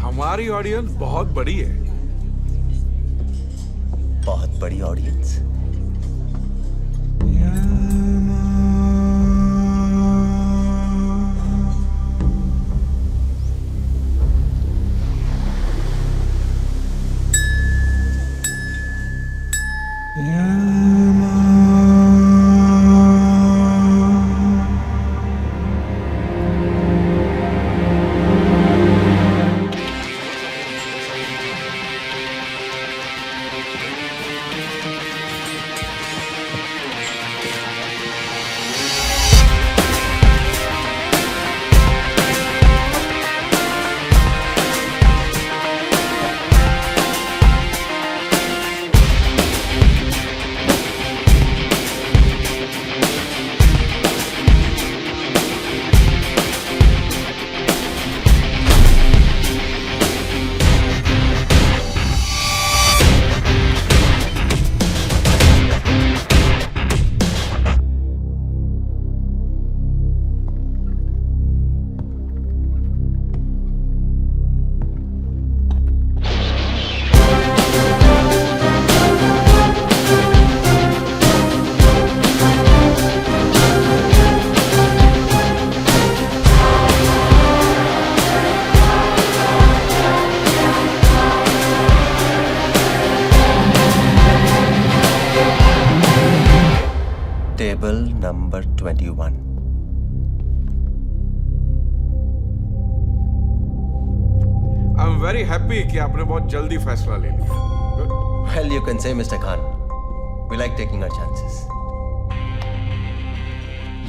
हमारी ऑडियंस बहुत बड़ी है। बहुत बड़ी audience. Table number 21। I am very happy कि आपने बहुत जल्दी फैसला ले लिया। Well, you can say, Mr. Khan, we like taking our chances.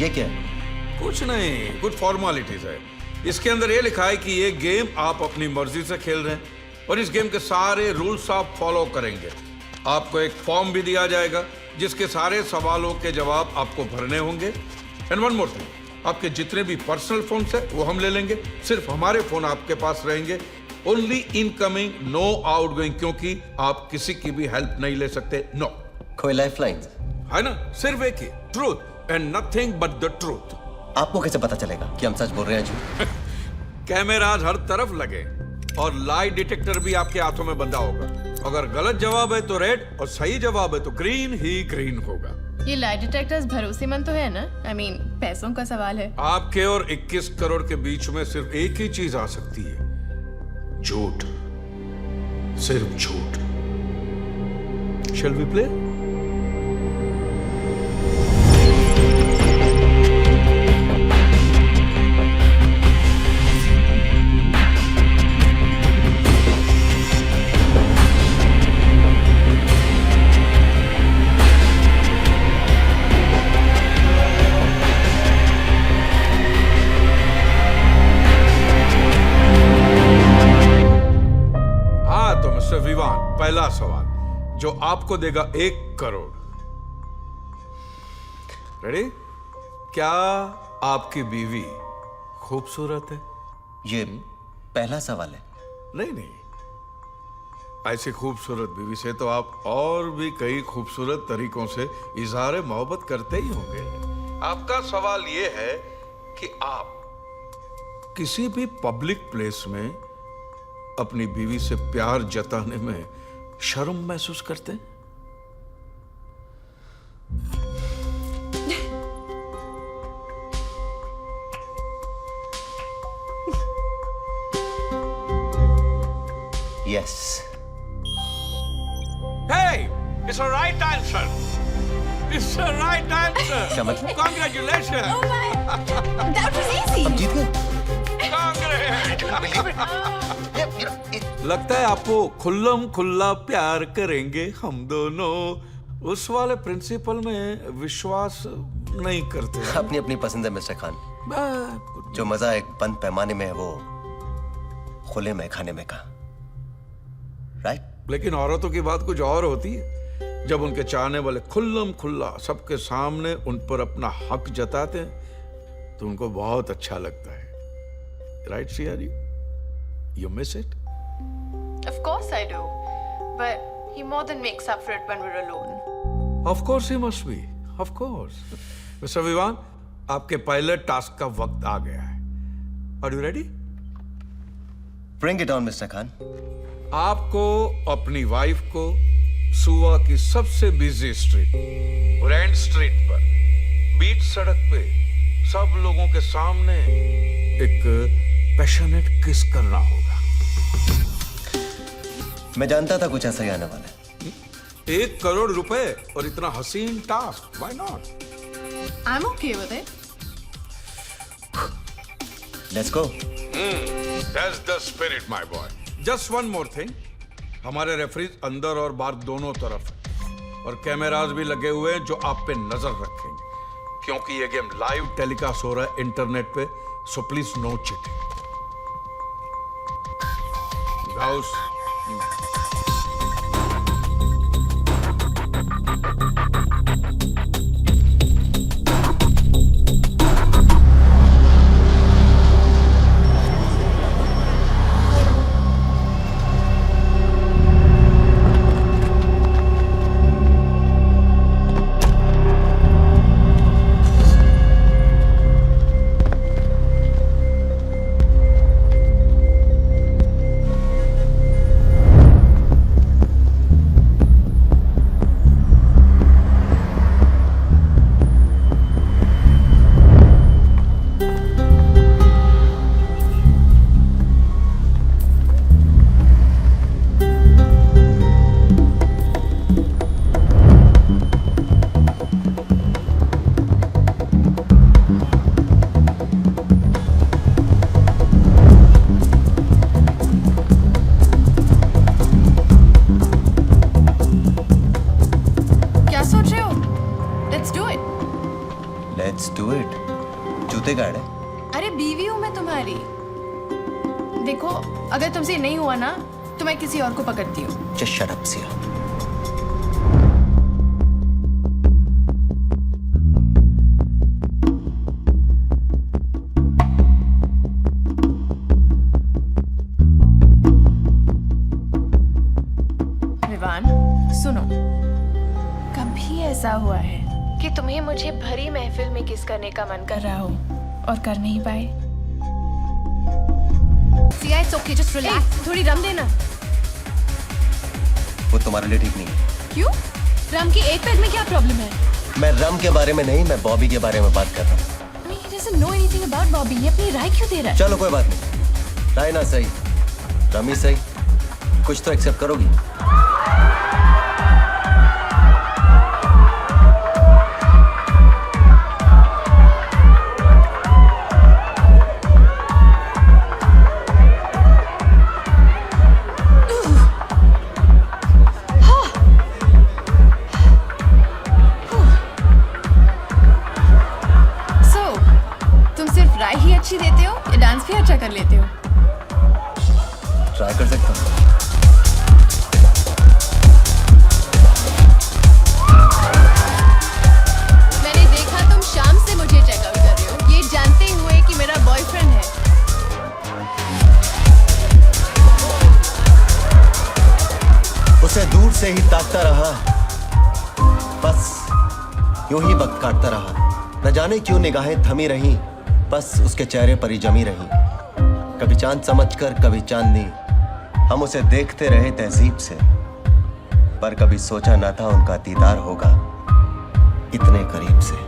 ये क्या है? कुछ नहीं, कुछ फॉर्मेलिटीज है। इसके अंदर ये लिखा है कि ये गेम आप अपनी मर्जी से खेल रहे हैं और इस गेम के सारे रूल्स आप फॉलो करेंगे। आपको एक फॉर्म भी दिया जाएगा जिसके सारे सवालों के जवाब आपको भरने होंगे। एंड वन मोर थिंग, आपके जितने भी पर्सनल फोन्स है वो हम ले लेंगे। सिर्फ हमारे फोन आपके पास रहेंगे। ओनली इनकमिंग, नो आउटगोइंग, क्योंकि आप किसी की भी हेल्प नहीं ले सकते। नो। कोई लाइफलाइंस है ना? सिर्फ एक ही, truth and nothing but the truth. आपको कैसे पता चलेगा कि हम सच बोल रहे हैं झूठ? कैमराज हर तरफ लगे और लाई डिटेक्टर भी आपके हाथों में बंधा होगा। अगर गलत जवाब है तो रेड और सही जवाब है तो ग्रीन ही ग्रीन होगा। ये लाई डिटेक्टर्स भरोसेमंद तो है ना? I mean, पैसों का सवाल है। आपके और 21 करोड़ के बीच में सिर्फ एक ही चीज आ सकती है, झूठ। सिर्फ झूठ। Shall we play? विवान, पहला सवाल जो आपको देगा 1 करोड़। रेडी? क्या आपकी बीवी खूबसूरत है? ये पहला सवाल है। नहीं, ऐसी खूबसूरत बीवी से तो आप और भी कई खूबसूरत तरीकों से इजहार मोहब्बत करते ही होंगे। आपका सवाल यह है कि आप किसी भी पब्लिक प्लेस में अपनी बीवी से प्यार जताने में शर्म महसूस करते हैं? Yes. Hey, it's a right answer. It's a right answer. क्या मतलब? Congratulations. Oh my, that was easy. हम जीत गए। लगता है आपको खुल्लम खुल्ला प्यार करेंगे हम दोनों, उस वाले प्रिंसिपल में विश्वास नहीं करते। अपनी अपनी पसंद है मिस्टर खान। जो मजा एक बंद पैमाने में है वो खुले में खाने में का, राइट? लेकिन औरतों की बात कुछ और होती है। जब उनके चाहने वाले खुल्लम खुल्ला सबके सामने उन पर अपना हक जताते हैं तो उनको बहुत अच्छा लगता है। राइट सियारी? You miss it? Of course I do, but he more than makes up for it when we're alone. Of course he must be. Of course. Mr. Vivaan, आपके पहले टास्क का वक्त आ गया है। Are you ready? Bring it on, Mr. Khan. आपको अपनी wife को सुवा की सबसे बिजी स्ट्रीट, ग्रैंड स्ट्रीट पर, बीच सड़क पे सब लोगों के सामने एक पैशनेट किस करना होगा। मैं जानता था कुछ ऐसा ही आने वाला है। 1 करोड़ रुपए और इतना हसीन task, why not? I'm okay with it. Let's go. That's the spirit, my boy. Just one more thing. हमारे रेफरीज अंदर और बाहर दोनों तरफ है और कैमरास भी लगे हुए हैं जो आप पे नजर रखेंगे, क्योंकि ये गेम लाइव टेलीकास्ट हो रहा है इंटरनेट पे, so please no cheating. Gauss, Let's do it. जूते गाड़े। अरे बीवी हूं मैं तुम्हारी। देखो, अगर तुमसे नहीं हुआ ना तो मैं किसी और को पकड़ती हूँ। Just shut up, Sia. Vivaan, सुनो, कभी ऐसा हुआ है कि तुम्हें मुझे भरी महफिल में किस करने का मन कर रहा हो और कर नहीं पाए? Siya, it's okay, just relax. थोड़ी रम देना। वो तुम्हारे लिए ठीक नहीं है। क्यों? रम की एक पैग में क्या प्रॉब्लम है? मैं रम के बारे में नहीं, मैं बॉबी के बारे में बात कर रहा हूँ। I mean, he doesn't know anything about Bobby. ये अपनी राय क्यों दे रहा है? चलो कोई बात नहीं, राय ना सही, रम ही सही, कुछ तो एक्सेप्ट करोगी। अच्छी देते हो या डांस भी अच्छा कर लेते हो? ट्राई कर सकता हूँ। मैंने देखा तुम शाम से मुझे चेकआउट कर रहे हो, ये जानते हुए कि मेरा बॉयफ्रेंड है। उसे दूर से ही ताकता रहा, बस यूं ही वक्त काटता रहा। न जाने क्यों निगाहें थमी रहीं, बस उसके चेहरे पर ही जमी रही। कभी चांद समझकर, कभी चांदनी, हम उसे देखते रहे तहजीब से, पर कभी सोचा न था उनका दीदार होगा इतने करीब से।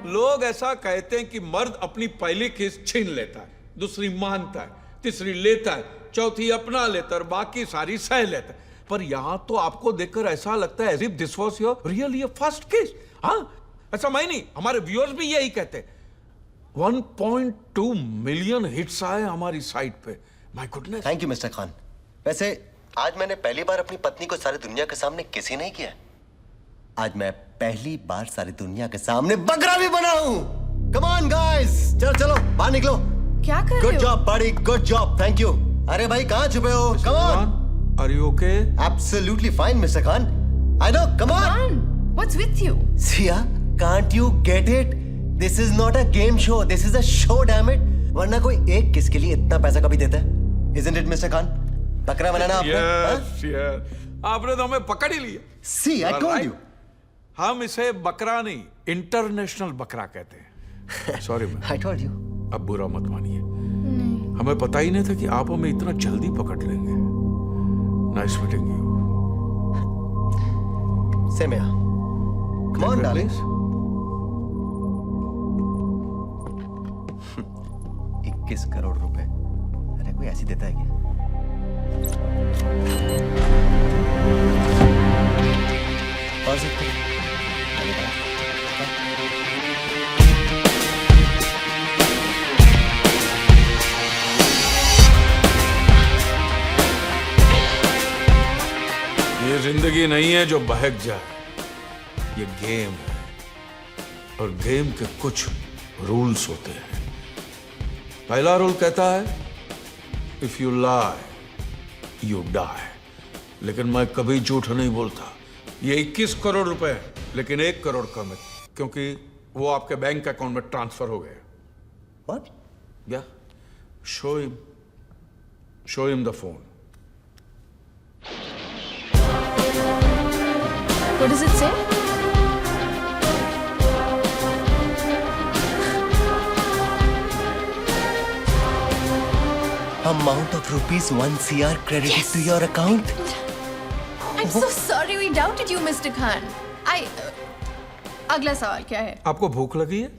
लोग ऐसा कहते हैं कि मर्द अपनी पहली किस छीन लेता है, दूसरी मानता है, तीसरी लेता है, चौथी अपना लेता है और बाकी सारी सह लेता है। पर यहाँ तो आपको देखकर ऐसा लगता है as if this was your really a first kiss. हाँ, ऐसा मैं नहीं, हमारे व्यूअर्स भी यही कहते. 1.2 मिलियन हिट्स आए हमारी साइट पे. My goodness. Thank you mister Khan. वैसे आज मैंने पहली बार अपनी पत्नी को सारी दुनिया के सामने किसी नहीं किया. आज मैं पहली बार सारी दुनिया के सामने बकरा भी बना हूं. कम ऑन गाइस, चलो चलो बाहर निकलो. क्या कर रहे गुड हो? जॉब बड़ी, गुड जॉब, थैंक यू. अरे भाई कहाँ छुपे हो? Come on. Are you okay? Absolutely fine, Mr. Khan. I know, come on. Khan, what's with you? Sia, can't you get it? This is not a game show. This is a show, damn it. वरना कोई एक किस के लिए इतना पैसा कभी देता है? Isn't it, Mr. Khan? बकरा बनाना आपने? Yes, yes. आपने तो हमें पकड़ ही लिया. See, I told you. हम इसे बकरा नहीं, इंटरनेशनल बकरा कहते हैं. Sorry ma'am. I told you. अब बुरा मत मानिए. हमें पता ही नहीं था कि आप हमें इतना जल्दी पकड़ लेंगे. Nice meeting you. Same here. Come on, darling. 21 crore रुपए. अरे कोई ऐसी देता है क्या? और सकते हैं. ये जिंदगी नहीं है जो बहक जाए. ये गेम है और गेम के कुछ रूल्स होते हैं. पहला रूल कहता है if you lie you die. लेकिन मैं कभी झूठ नहीं बोलता. ये 21 करोड़ रुपए है, लेकिन 1 करोड़ कम है क्योंकि वो आपके बैंक अकाउंट में ट्रांसफर हो गए. What? या show him the phone. What does it say? Amount of rupees 1 CR credited Yes. to your account. I'm so sorry we doubted you, Mr. Khan. अगला सवाल क्या है? आपको भूख लगी है?